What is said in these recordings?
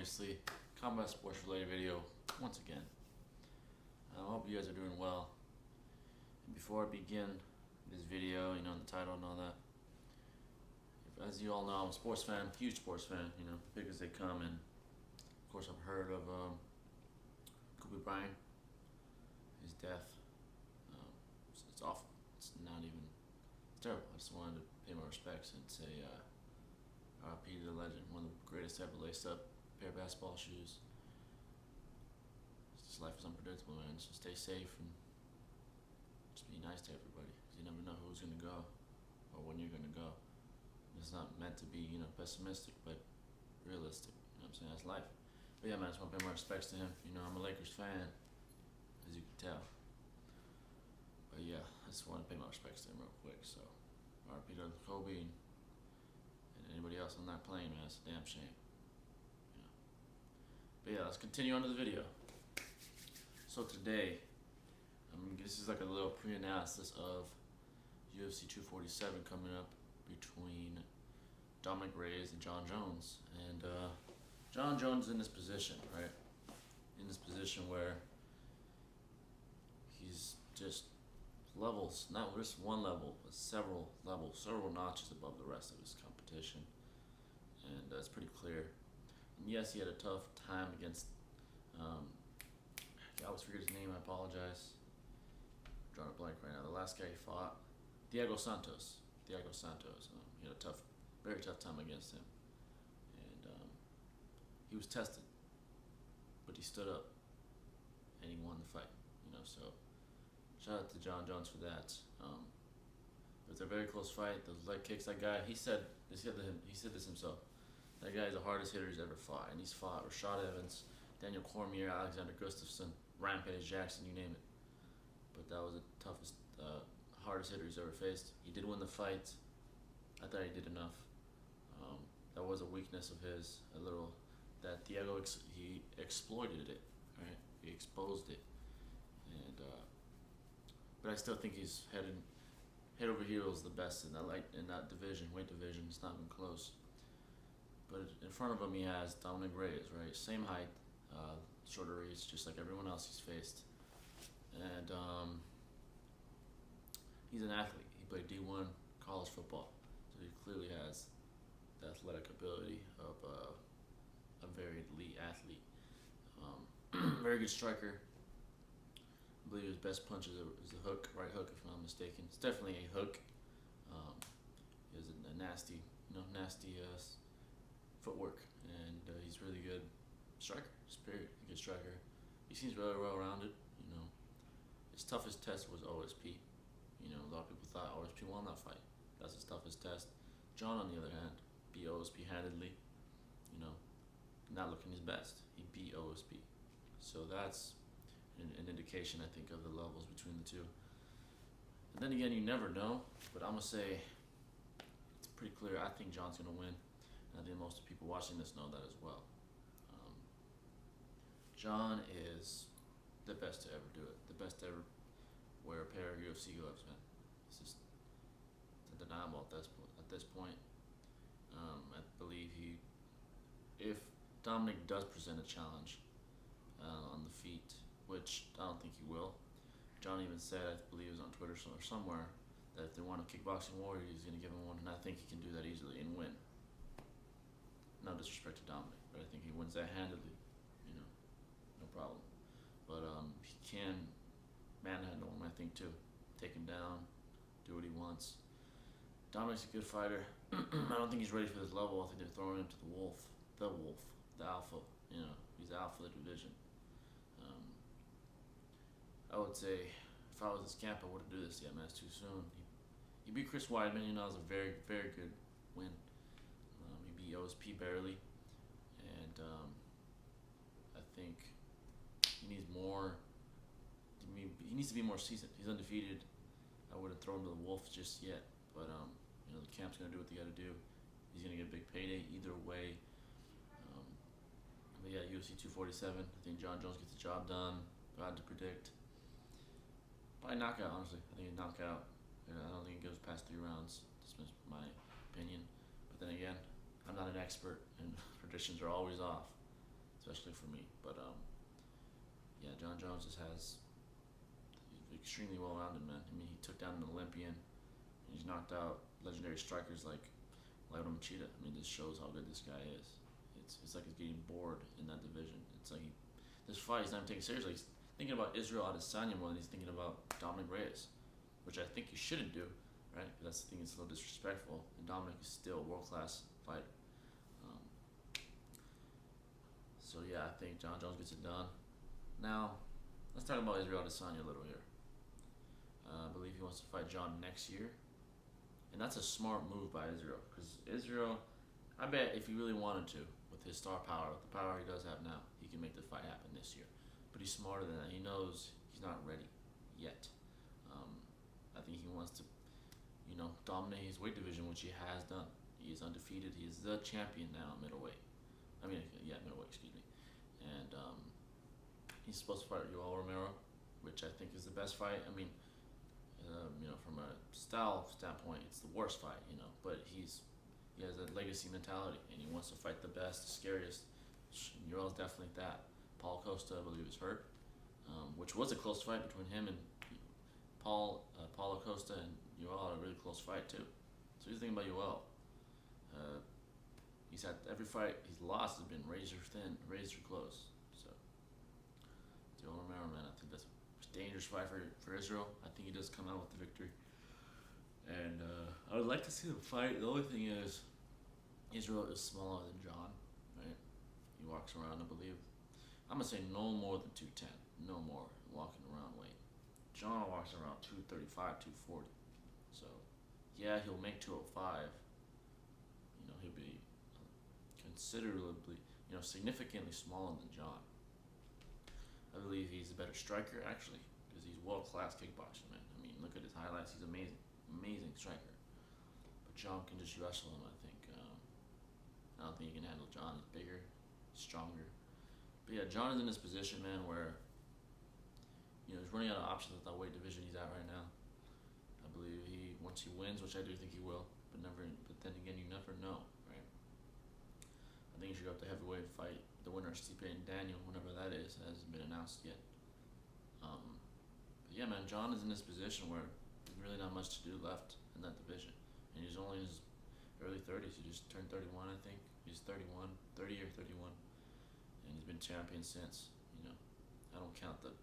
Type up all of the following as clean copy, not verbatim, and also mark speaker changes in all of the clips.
Speaker 1: obviously. Combat sports related video once again. I hope you guys are doing well. And before I begin this video, the title and all that, as you all know, I'm a sports fan, huge sports fan, big as they come. And of course, I've heard of Kobe Bryant, his death. It's awful. It's terrible. I just wanted to pay my respects and say RIP to the legend, one of the greatest ever laced up pair of basketball shoes. Just life is unpredictable, man. So stay safe and just be nice to everybody, because you never know who's gonna go or when you're gonna go. It's not meant to be, pessimistic, but realistic. You know what I'm saying? That's life. But yeah, man, I just want to pay my respects to him. I'm a Lakers fan, as you can tell. But yeah, I just want to pay my respects to him real quick. So, RIP to Kobe and anybody else on that plane, man. It's a damn shame. But yeah, let's continue on to the video. So today, this is like a little pre-analysis of UFC 247 coming up between Dominick Reyes and Jon Jones. And Jon Jones is in this position, right? In this position where he's just levels, not just one level, but several levels, several notches above the rest of his competition. And that's pretty clear. And yes, he had a tough time against, I always forget his name, I apologize. I'm drawing a blank right now. The last guy he fought, Thiago Santos. He had a very tough time against him. And he was tested, but he stood up and he won the fight, so shout out to Jon Jones for that. It was a very close fight. Those leg kicks, that guy, he said this himself. That guy is the hardest hitter he's ever fought, and he's fought Rashad Evans, Daniel Cormier, Alexander Gustafsson, Rampage Jackson, you name it. But that was the toughest, hardest hitter he's ever faced. He did win the fight. I thought he did enough. That was a weakness of his, that Thiago he exploited it, right? He exposed it, and but I still think he's head over heels the best in that division, weight division. It's not even close. But in front of him, he has Dominick Reyes, right? Same height, shorter reach, just like everyone else he's faced. And he's an athlete. He played D1 college football, so he clearly has the athletic ability of a very elite athlete. Very good striker. I believe his best punch is a hook, right hook, if I'm not mistaken. It's definitely a hook. He has a nasty footwork, and he's really good striker. Just period, a good striker. He seems really well rounded. His toughest test was OSP. A lot of people thought OSP won that fight. That's his toughest test. Jon, on the other hand, beat OSP handedly. Not looking his best. He beat OSP. So that's an indication, I think, of the levels between the two. And then again, you never know, but I'm going to say it's pretty clear. I think Jon's going to win. And I think most people watching this know that as well. Jon is the best to ever do it. The best to ever wear a pair of UFC gloves, man. It's undeniable at this point. I believe if Dominick does present a challenge on the feet, which I don't think he will. Jon even said, I believe it was on Twitter or somewhere, that if they want a kickboxing warrior, he's going to give him one, and I think he can do that easily and win. No disrespect to Dominick, but I think he wins that handedly, no problem. But he can manhandle him, I think, too. Take him down, do what he wants. Dominick's a good fighter. I don't think he's ready for this level. I think they're throwing him to the alpha. He's the alpha of the division. I would say, if I was his camp, I wouldn't do this yet, man. It's too soon. He beat Chris Weidman. It was a very, very good win. He beat OSP barely, and I think he needs more. He needs to be more seasoned. He's undefeated. I wouldn't throw him to the wolves just yet, but the camp's gonna do what they gotta do. He's gonna get a big payday either way. But yeah, UFC 247. I think Jon Jones gets the job done. Hard to predict. Probably knockout, honestly. I think a knockout. I don't think it goes past 3 rounds. That's my opinion. But then again, I'm not an expert, and predictions are always off. especially for me. But yeah, Jon Jones just has he's extremely well-rounded, man. I mean, he took down an Olympian. And he's knocked out legendary strikers like Lyoto Machida. I mean, this shows how good this guy is. It's like he's getting bored in that division. It's like this fight he's not even taking seriously. He's thinking about Israel Adesanya more than he's thinking about Dominick Reyes, which I think he shouldn't do, right? Because that's the thing, it's a little disrespectful. And Dominick is still a world-class fighter. Um, so yeah, I think Jon Jones gets it done. Now, let's talk about Israel Adesanya a little here. I believe he wants to fight Jon next year. And that's a smart move by Israel. Because Israel, I bet if he really wanted to, with his star power, with the power he does have now, he can make the fight happen this year. But he's smarter than that. He knows he's not ready yet. I think he wants to, dominate his weight division, which he has done. He is undefeated. He is the champion now, middleweight. Middleweight, excuse me. And he's supposed to fight Yoel Romero, which I think is the best fight. I mean, from a style standpoint, it's the worst fight, but he has a legacy mentality, and he wants to fight the best, the scariest. Yoel's definitely that. Paulo Costa, I believe, is hurt, which was a close fight between him and Paulo Costa, and Yoel had a really close fight, too. So here's the thing about Yoel. He's had every fight he's lost has been razor thin, razor close. So, Yoel Romero, man, I think that's dangerous fight for Israel. I think he does come out with the victory. And I would like to see them fight. The only thing is, Israel is smaller than Jon, right? He walks around, I believe. I'm going to say no more than 210. No more walking around weight. Jon walks around 235, 240. So, yeah, he'll make 205. He'll be considerably, significantly smaller than Jon. I believe he's a better striker, actually, because he's world-class kickboxer, man. I mean, look at his highlights. He's amazing. Amazing striker. But Jon can just wrestle him, I think. I don't think he can handle Jon. He's bigger, stronger. But yeah, Jon is in this position, man, where, he's running out of options with that weight division he's at right now. I believe once he wins, which I do think he will, but then again, you never know, right? I think he should go up to heavyweight and fight the winner of Stipe and Daniel, whenever that is. It hasn't been announced yet. But yeah, man, Jon is in this position where there's really not much to do left in that division. And he's only in his early 30s. He just turned 31, I think. He's 30 or 31. And he's been champion since, I don't count that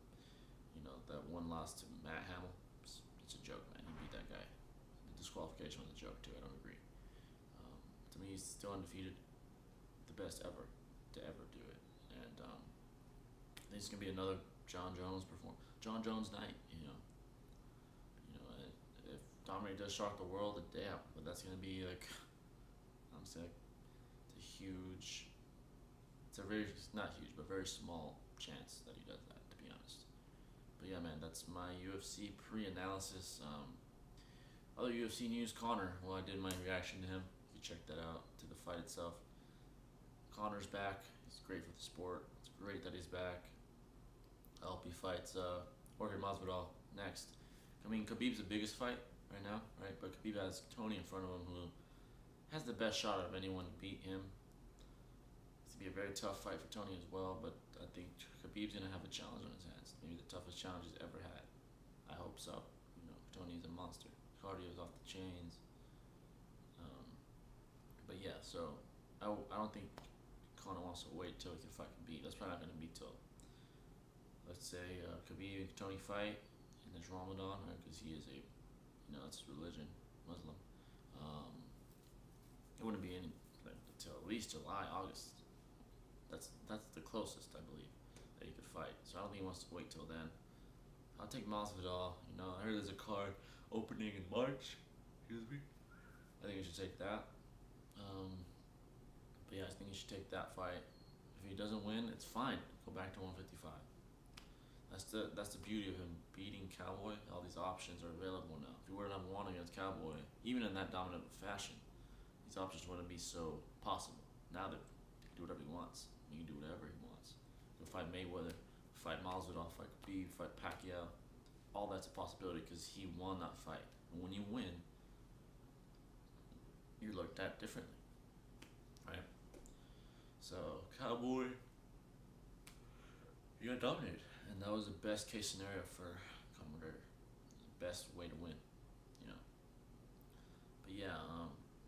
Speaker 1: one loss to Matt Hamill. It's a joke, man. He beat that guy. The disqualification was a joke, too. I don't agree. To me, he's still undefeated. The best ever to ever do it. And I think it's going to be another Jon Jones Jon Jones night, if Dominick does shock the world, damn, but that's going to be I'm saying, it's not huge, but very small chance that he does that, to be honest. But yeah, man, that's my UFC pre-analysis. Other UFC news, Conor, I did my reaction to him. You can check that out, to the fight itself. Conor's back. He's great for the sport. It's great that he's back. I hope he fights Jorge Masvidal next. I mean, Khabib's the biggest fight right now, right? But Khabib has Tony in front of him, who has the best shot of anyone to beat him. It's going to be a very tough fight for Tony as well, but I think Khabib's going to have a challenge on his hands. Maybe the toughest challenge he's ever had. I hope so. Tony's a monster. Cardio's off the chains. But yeah, so I don't think Conor wants to wait till he can fight Khabib. That's probably not going to be till, let's say, Khabib and Tony fight, and there's Ramadan, right? Because he is that's his religion, Muslim. It wouldn't be until at least July, August. That's the closest, I believe, that he could fight. So I don't think he wants to wait till then. I'll take Masvidal. I heard there's a card opening in March. Excuse me. I think he should take that. But yeah, I think he should take that fight. If he doesn't win, it's fine. Go back to 155. That's the beauty of him beating Cowboy. All these options are available now. If he were to have won against Cowboy, even in that dominant fashion, these options wouldn't be so possible. Now that he can do whatever he wants. He can do whatever he wants. He'll fight Mayweather, fight Masvidal, fight Khabib, fight Pacquiao. All that's a possibility because he won that fight. And when you win, you're looked at differently, right? So Cowboy, he got dominated, and that was the best case scenario for Conor McGregor. The best way to win, you know. But yeah,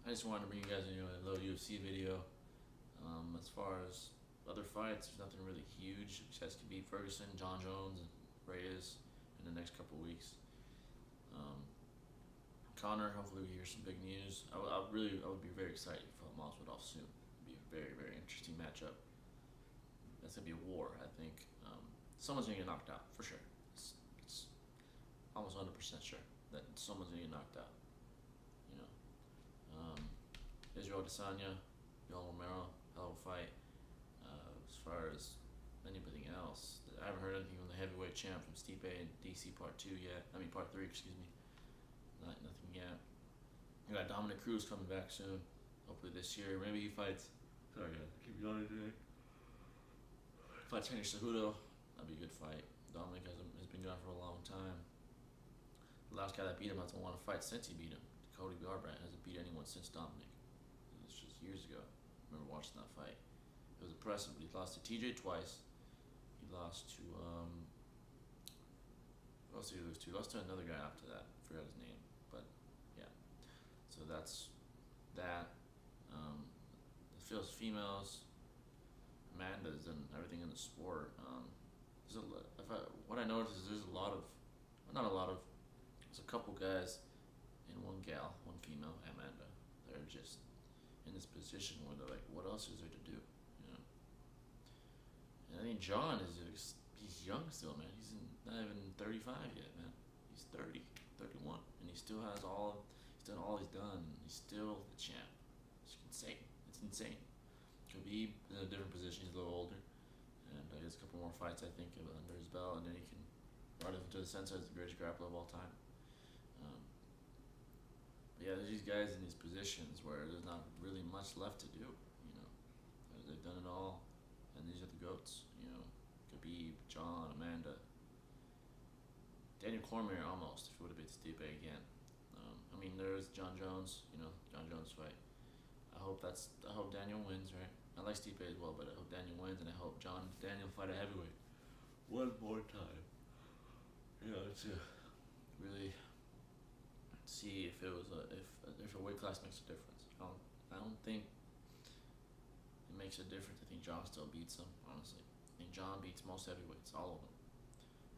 Speaker 1: I just wanted to bring you guys a little UFC video. As far as other fights, there's nothing really huge. Besides could be Ferguson, Jon Jones, and Reyes in the next couple of weeks. Conor, hopefully we hear some big news. I would be very excited if Masvidal soon. It'd be a very, very interesting matchup. That's gonna be a war, I think. Someone's gonna get knocked out for sure. It's almost 100% sure that someone's gonna get knocked out. You know, Israel Adesanya, Yoel Romero, hell of a fight. As far as anything else, I haven't heard anything from the heavyweight champ from Stipe and DC Part 2 yet. I mean Part 3, excuse me. Nothing yet. We got Dominick Reyes coming back soon. Hopefully this year. Maybe he fights. Sorry, guys. I keep yawning today. Fights Henry Cejudo. That'd be a good fight. Dominic has been gone for a long time. The last guy that beat him hasn't won a fight since he beat him. Cody Garbrandt hasn't beat anyone since Dominic. It was just years ago. I remember watching that fight. It was impressive, but he lost to TJ twice. He lost to who else did he lose to? He lost to another guy after that. I forgot his name. But yeah. So that's that. The females, Amanda's done everything in the sport. What I noticed is there's a lot of, well, not a lot of, there's a couple guys and one gal, one female, Amanda. They're just in this position where they're like, what else is there to do? You know. And I think Jon he's young still, man. He's not even 35 yet, man. He's 30, 31, and he still has he's done all he's done. He's still the champ. It's insane. It's insane. Khabib in a different position. He's a little older, and he has a couple more fights, I think, under his belt, and then he can run into the sense as the greatest grappler of all time. But yeah, there's these guys in these positions where there's not really much left to do. You know, they've done it all, and these are the goats. You know, Khabib, Jon, Amanda, Daniel Cormier almost if it would have been Stipe again. I mean, there's Jon Jones. You know, Jon Jones fight. I hope Daniel wins, right? I like Stipe as well, but I hope Daniel wins, and I hope Daniel fight a heavyweight one more time. You know, to really see if if a weight class makes a difference. I don't think it makes a difference. I think Jon still beats him, honestly. I think Jon beats most heavyweights, all of them.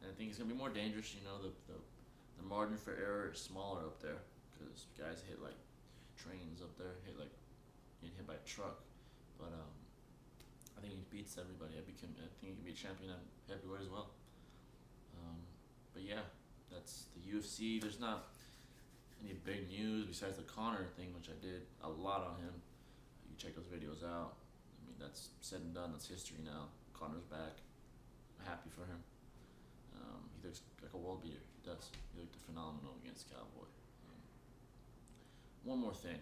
Speaker 1: And I think it's gonna be more dangerous. You know, the margin for error is smaller up there because guys hit like trains up there, hit hit by a truck. But I think he beats everybody. I think he can be a champion at heavyweight as well. But yeah, that's the UFC. There's not any big news besides the Conor thing, which I did a lot on him. You can check those videos out. I mean, that's said and done. That's history now. Conor's back. I'm happy for him. He looks like a world beater. He does. He looked phenomenal against Cowboy. One more thing.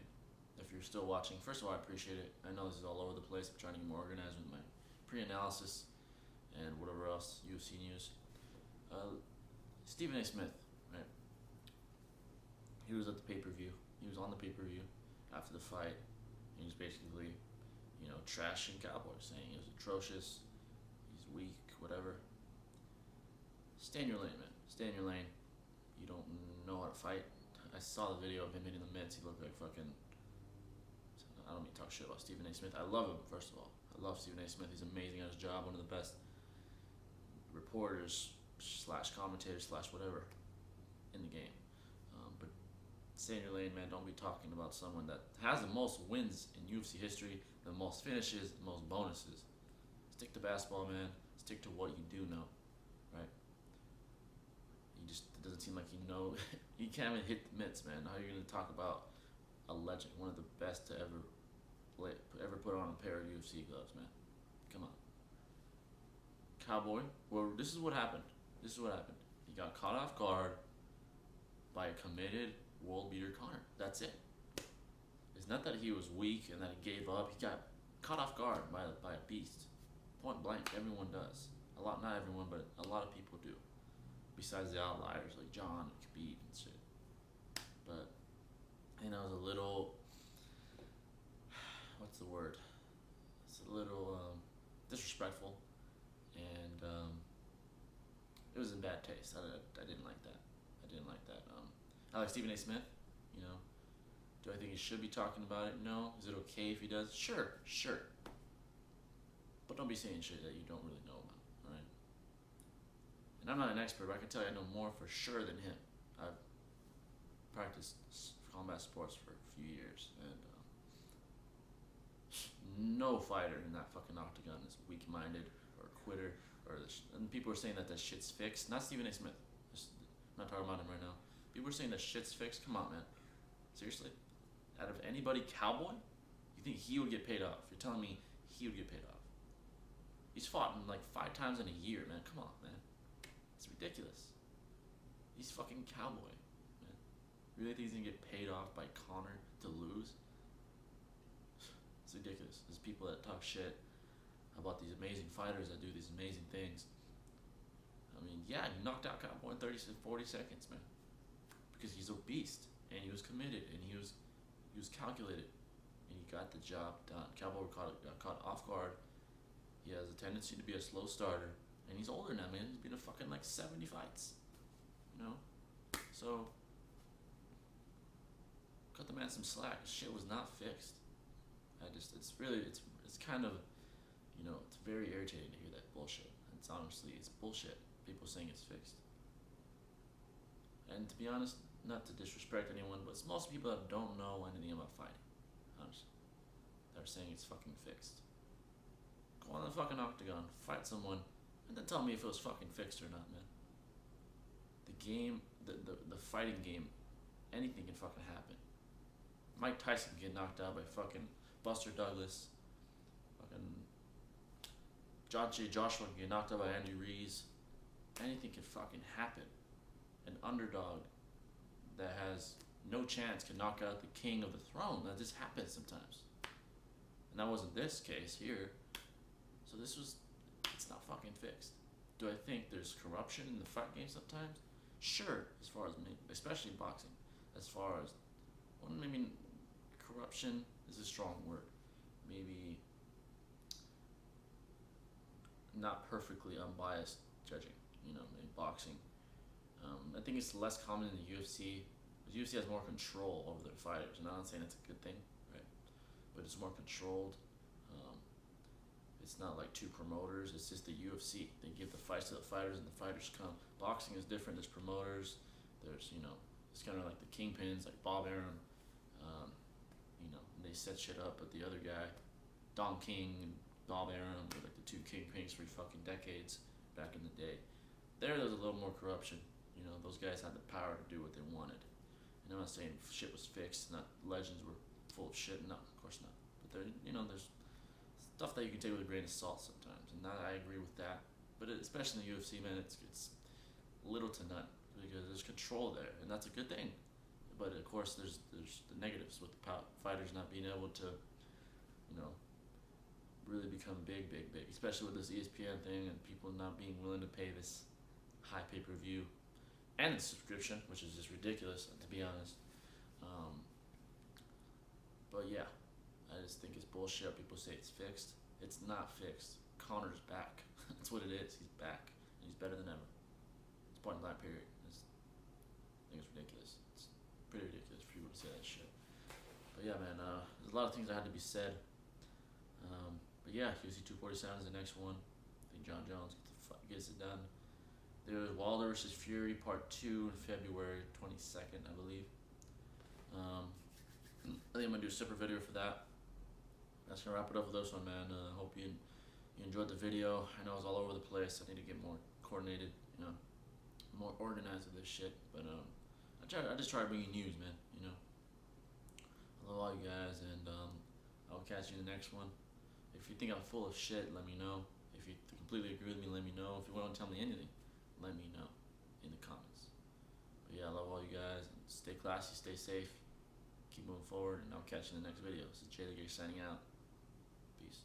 Speaker 1: If you're still watching, first of all, I appreciate it. I know this is all over the place. I'm trying to get more organized with my pre-analysis and whatever else, UFC news. Stephen A. Smith, right? He was at the pay-per-view. He was on the pay-per-view after the fight. He was basically, trashing Cowboy, saying he was atrocious, he's weak, whatever. Stay in your lane, man. Stay in your lane. You don't know how to fight. I saw the video of him hitting the mitts. He looked like fucking... I don't mean to talk shit about Stephen A. Smith. I love him, first of all. I love Stephen A. Smith. He's amazing at his job. One of the best reporters / commentators / whatever in the game. But stay in your lane, man. Don't be talking about someone that has the most wins in UFC history, the most finishes, the most bonuses. Stick to basketball, man. Stick to what you do know, right? It doesn't seem like you know. You can't even hit the mitts, man. How are you going to talk about a legend, one of the best to ever put on a pair of UFC gloves, man? Come on. Cowboy, well, this is what happened. He got caught off guard by a committed world beater Conor. That's it. It's not that he was weak and that he gave up. He got caught off guard by a beast. Point blank, everyone does. Not everyone, but a lot of people do. Besides the outliers like Jon and Khabib and shit. But I think that was a little, what's the word? It's a little disrespectful, and was in bad taste. I didn't like that. I like Stephen A. Smith. You know, do I think he should be talking about it? No. Is it okay if he does? Sure. But don't be saying shit that you don't really know about. All right. And I'm not an expert, but I can tell you I know more for sure than him. I've practiced combat sports for a few years, and no fighter in that fucking octagon is weak-minded or a quitter. And people are saying that shit's fixed. Not Stephen A. Smith. I'm not talking about him right now. People are saying that shit's fixed. Come on, man. Seriously? Out of anybody, Cowboy? You think he would get paid off? You're telling me he would get paid off? He's fought in like 5 times in a year, man. Come on, man. It's ridiculous. He's fucking Cowboy, man. Really think he's gonna get paid off by Conor to lose? It's ridiculous. There's people that talk shit about these amazing fighters that do these amazing things. I mean, yeah, he knocked out Cowboy in 30 to 40 seconds, man. Because he's a beast, and he was committed, and he was calculated, and he got the job done. Cowboy got caught off guard. He has a tendency to be a slow starter, and he's older now, man. He's been in fucking like 70 fights, you know. So cut the man some slack. His shit was not fixed. It's kind of, you know, it's very irritating to hear that bullshit. It's bullshit. People saying it's fixed. And to be honest, not to disrespect anyone, but it's most people that don't know anything about fighting, honestly. They're saying it's fucking fixed. Go on the fucking octagon, fight someone, and then tell me if it was fucking fixed or not, man. The game, the fighting game, anything can fucking happen. Mike Tyson can get knocked out by fucking Buster Douglas. Fucking Joshua can get knocked out by Andy Reyes. Anything can fucking happen. An underdog that has no chance can knock out the king of the throne. That just happens sometimes. And that wasn't this case here. So it's not fucking fixed. Do I think there's corruption in the fight game sometimes? Sure, as far as me, especially in boxing. As far as, well, maybe corruption is a strong word. Maybe not perfectly unbiased judging, you know, in boxing. I think it's less common in the UFC. The UFC has more control over their fighters, and I'm not saying it's a good thing, right? But it's more controlled. It's not like 2 promoters. It's just the UFC. They give the fights to the fighters, and the fighters come. Boxing is different. There's promoters. There's, you know, it's kind of like the kingpins, like Bob Arum. You know, and they set shit up with the other guy, Don King and Bob Arum, were like the 2 kingpins for fucking decades back in the day. There was a little more corruption. You know, those guys had the power to do what they wanted. And I'm not saying shit was fixed, not legends were full of shit. No, of course not. But there, you know, there's stuff that you can take with a grain of salt sometimes, and I agree with that. But especially in the UFC, man, it's little to none because there's control there, and that's a good thing. But of course, there's the negatives with the fighters not being able to, you know, really become big, especially with this ESPN thing and people not being willing to pay this high pay-per-view and the subscription, which is just ridiculous, to be honest. But yeah, I just think it's bullshit. People say it's fixed. It's not fixed. Conor's back. That's what it is. He's back, and he's better than ever. It's point blank period. I think it's ridiculous. It's pretty ridiculous for people to say that shit. But yeah, man, there's a lot of things that had to be said. But yeah, UFC 247 is the next one. I think Jon Jones gets it done. There's Wilder vs. Fury Part 2 in February 22nd, I believe. I think I'm going to do a separate video for that. That's going to wrap it up with this one, man. Hope you enjoyed the video. I know I was all over the place. I need to get more coordinated, you know, more organized with this shit. But I just try to bring you news, man, you know. I love all you guys, and I'll catch you in the next one. If you think I'm full of shit, let me know. If you completely agree with me, let me know. If you want to tell me anything, let me know in the comments. But yeah, I love all you guys. Stay classy, stay safe, keep moving forward, and I'll catch you in the next video. This is Jay the Gay signing out. Peace.